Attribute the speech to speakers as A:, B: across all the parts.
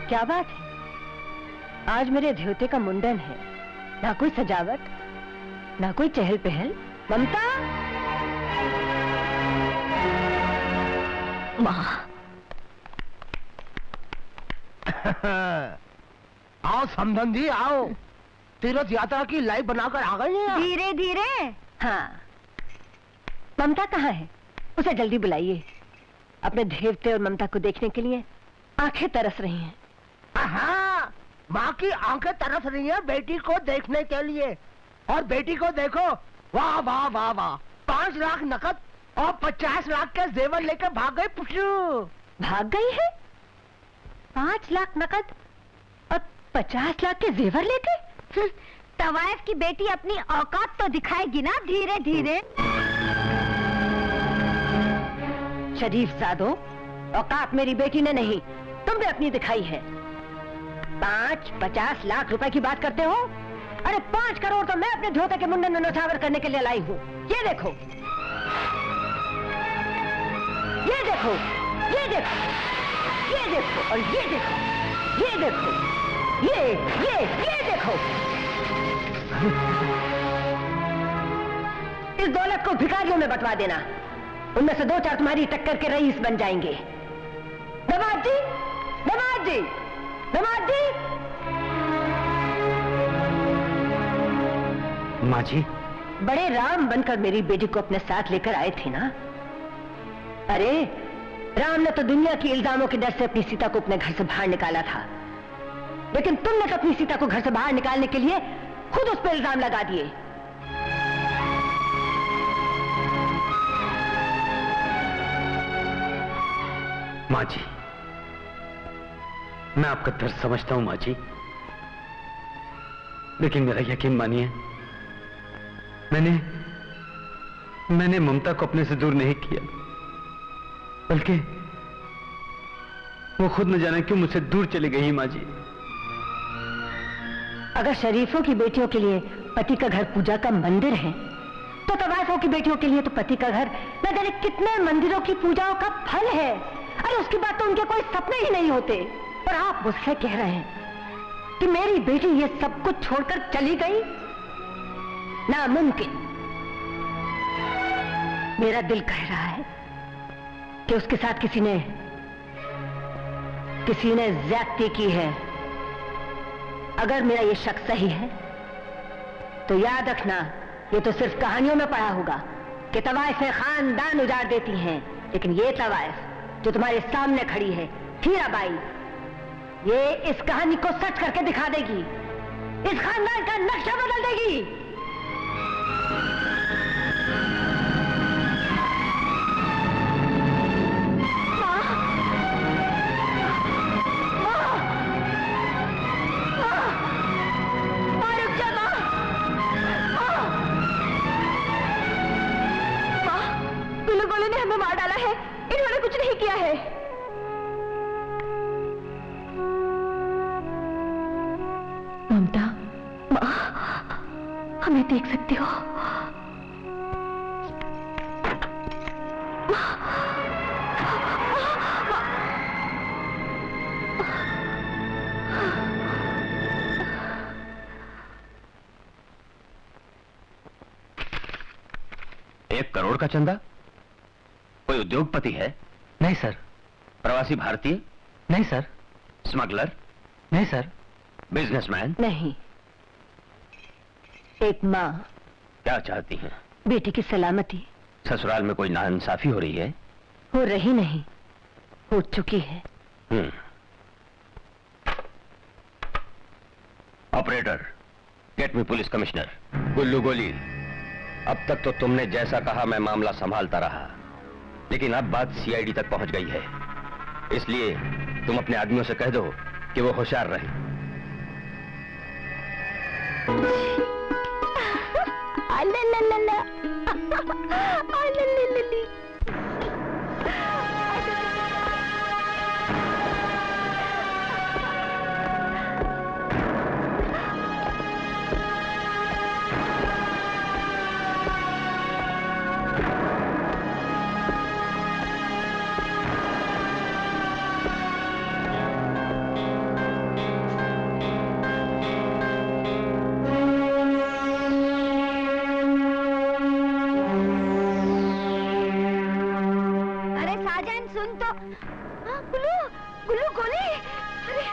A: क्या बात है, आज मेरे ध्योते का मुंडन है, ना कोई सजावट, ना कोई चहल पहल। ममता,
B: माँ।
C: आओ समधन जी, आओ। तीर्थ यात्रा की लाइव बनाकर आ गए हैं।
A: धीरे धीरे। हाँ, ममता कहाँ है? उसे जल्दी बुलाइए। अपने देवते और ममता को देखने के लिए आंखें तरस रही हैं।
C: हाँ, माँ की आंखें तरस रही हैं बेटी को देखने के लिए। और बेटी को देखो, वाह वाह वाह वाह, 5 लाख नकद और 50 लाख के जेवर लेकर भाग गई पुष्टू।
A: भाग गई है? 5 लाख नकद और 50 लाख के जेवर लेके?
B: तवायफ की बेटी अपनी औकात तो दिखाएगी ना धीरे धीरे।
A: शरीफ साधो, औकात मेरी बेटी ने नहीं, तुमने अपनी दिखाई है। 5-50 लाख रुपए की बात करते हो? अरे 5 करोड़ तो मैं अपने ध्योते के मुंडन में नौछावर करने के लिए लाई हूँ। ये देखो, ये देखो, ये देखो, ये देखो, और ये देखो, ये देखो, ये देखो। इस दौलत को भिखारियों में बंटवा देना, उनमें से 2-4 तुम्हारी टक्कर के रईस बन जाएंगे। दमाद जी, दमाद जी, दमाद जी।
C: माँ जी,
A: बड़े राम बनकर मेरी बेटी को अपने साथ लेकर आए थे ना? अरे राम ने तो दुनिया की इल्जामों के डर से अपनी सीता को अपने घर से बाहर निकाला था, लेकिन तुमने तो अपनी सीता को घर से बाहर निकालने के लिए खुद उस पर इल्जाम लगा दिए।
D: माँ जी, मैं आपका दर्द समझता हूं माँ जी, लेकिन मेरा यकीन मानिए, मैंने ममता को अपने से दूर नहीं किया, बल्कि वो खुद न जाने क्यों मुझसे दूर चली गई। माँ जी,
A: अगर शरीफों की बेटियों के लिए पति का घर पूजा का मंदिर है, तो तवाइफों की बेटियों के लिए तो पति का घर न जाने कितने मंदिरों की पूजाओं का फल है। अरे उसकी बात तो उनके कोई सपने ही नहीं होते। और आप मुझसे कह रहे हैं कि मेरी बेटी ये सब कुछ छोड़कर चली गई? नामुमकिन। मेरा दिल कह रहा है कि उसके साथ किसी ने ज्यादती की है। अगर मेरा ये शक सही है तो याद रखना, ये तो सिर्फ कहानियों में पढ़ा होगा कि तवाइफें खानदान उजाड़ देती हैं, लेकिन ये तवाइफ जो तुम्हारे सामने खड़ी है, हीराबाई, ये इस कहानी को सच करके दिखा देगी, इस खानदान का नक्शा बदल देगी।
B: ने हमें मार डाला है, इन्होंने कुछ नहीं किया है।
A: ममता,
B: माँ, हमें देख सकते हो?
D: एक करोड़ का चंदा? कोई उद्योगपति है?
C: नहीं सर।
D: प्रवासी भारतीय?
C: नहीं सर।
D: स्मगलर?
C: नहीं सर।
D: बिजनेसमैन?
A: नहीं। एक माँ
D: क्या चाहती हैं?
A: बेटी की सलामती।
D: ससुराल में कोई नाइंसाफी हो रही है?
A: हो रही नहीं, हो चुकी है।
D: Operator, get me police commissioner. Gullu Goli, अब तक तो तुमने जैसा कहा मैं मामला संभालता रहा, लेकिन अब बात सीआईडी तक पहुंच गई है, इसलिए तुम अपने आदमियों से कह दो कि वो होशियार रहें।
B: गुल्लू गुल्लू गोली। अरे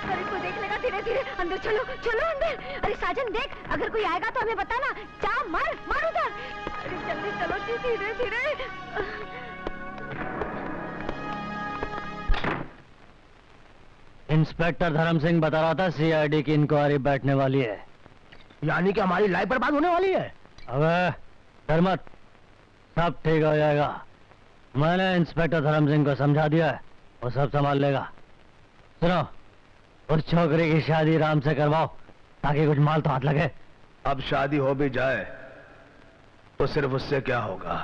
B: अरे कोई देख लेगा, धीरे धीरे अंदर चलो चलो अंदर। अरे साजन देख, अगर कोई आएगा तो हमें बताना। जा मार मार उधर। अरे जल्दी चलो धीरे धीरे।
E: इंस्पेक्टर धर्म सिंह बता रहा था सीआईडी की इंक्वायरी बैठने वाली है।
C: यानी कि हमारी लाइफ बर्बाद होने वाली है।
E: अबे डर मत, सब ठीक हो जाएगा। मैंने इंस्पेक्टर धर्म सिंह को समझा दिया है, वो सब संभाल लेगा। सुनो, उस छोकरी की शादी राम से करवाओ ताकि कुछ माल तो हाथ लगे।
F: अब शादी हो भी जाए तो सिर्फ उससे क्या होगा?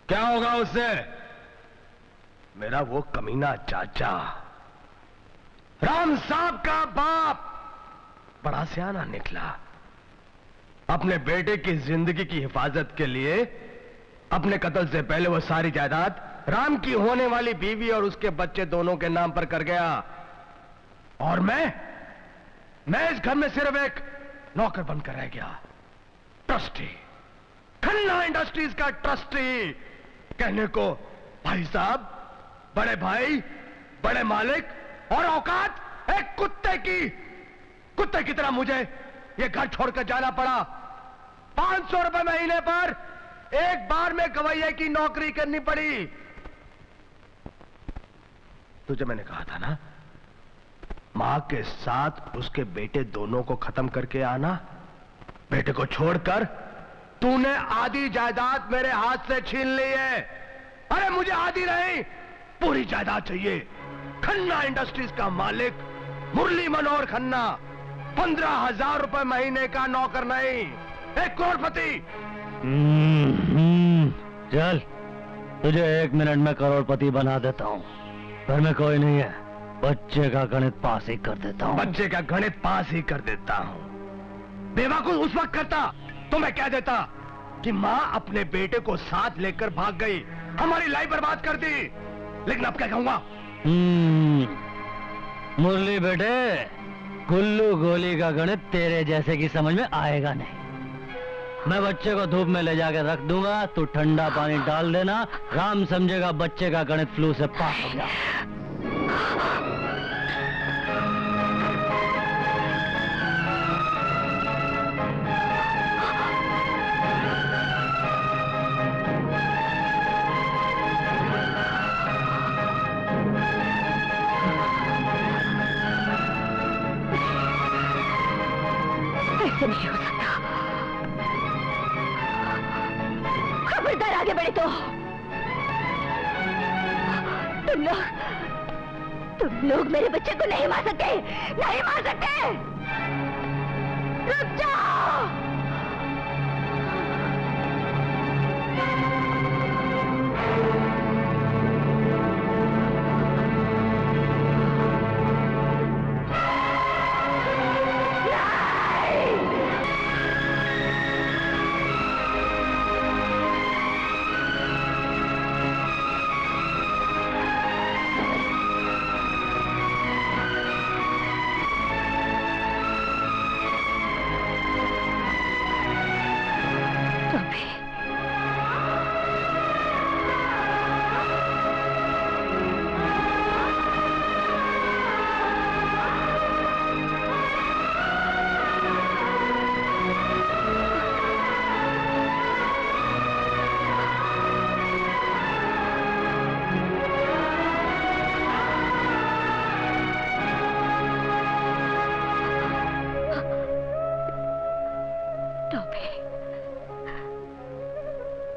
F: क्या होगा उससे? मेरा वो कमीना चाचा राम साहब का बाप बड़ा सियाना निकला। अपने बेटे की जिंदगी की हिफाजत के लिए अपने कत्ल से पहले वो सारी जायदाद राम की होने वाली बीवी और उसके बच्चे दोनों के नाम पर कर गया। और मैं इस घर में सिर्फ एक नौकर बनकर रह गया। ट्रस्टी, खन्ना इंडस्ट्रीज का ट्रस्टी। कहने को भाई साहब, बड़े भाई, बड़े मालिक और औकात एक कुत्ते की तरह मुझे ये घर छोड़कर जाना पड़ा। 500 रुपए महीने पर एक बार में गवैये की नौकरी करनी पड़ी। तुझे मैंने कहा था ना, मां के साथ उसके बेटे दोनों को खत्म करके आना। बेटे को छोड़कर तूने आधी जायदाद मेरे हाथ से छीन ली है। अरे मुझे आधी नहीं, पूरी जायदाद चाहिए। खन्ना इंडस्ट्रीज का मालिक मुरली मनोहर खन्ना 15,000 रुपए महीने का नौकर नहीं, एक करोड़पति।
E: चल, तुझे 1 मिनट में करोड़पति बना देता हूँ। घर में कोई नहीं है, बच्चे का गणित पास ही कर देता हूँ।
F: बच्चे का गणित पास ही कर देता हूँ। बेवकूफ उस वक्त करता तो मैं कह देता कि माँ अपने बेटे को साथ लेकर भाग गई, हमारी लाइफ बर्बाद कर दी। लेकिन अब क्या कहूंगा?
E: मुरली बेटे, गुल्लू गोली का गणित तेरे जैसे की समझ में आएगा नहीं। मैं बच्चे को धूप में ले जाकर रख दूंगा, तू ठंडा पानी डाल देना। राम समझेगा बच्चे का गणित फ्लू से पास हो गया।
B: ऐसे नहीं हो सकता। खबरदार आगे बढ़े तो तुम लोग मेरे बच्चे को नहीं मार सकते, नहीं मार सकते। रुक जाओ।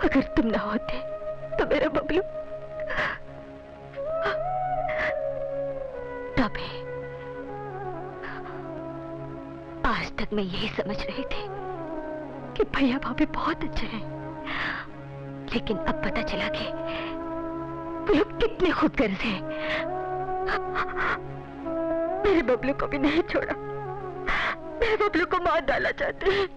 B: अगर तुम ना होते तो मेरा बबलू तभी। आज तक मैं यही समझ रही थी कि भैया भाभी बहुत अच्छे हैं, लेकिन अब पता चला कि वो लोग कितने खुदगर्ज हैं। मेरे बबलू को भी नहीं छोड़ा, मेरे बबलू को मार डाला चाहते हैं।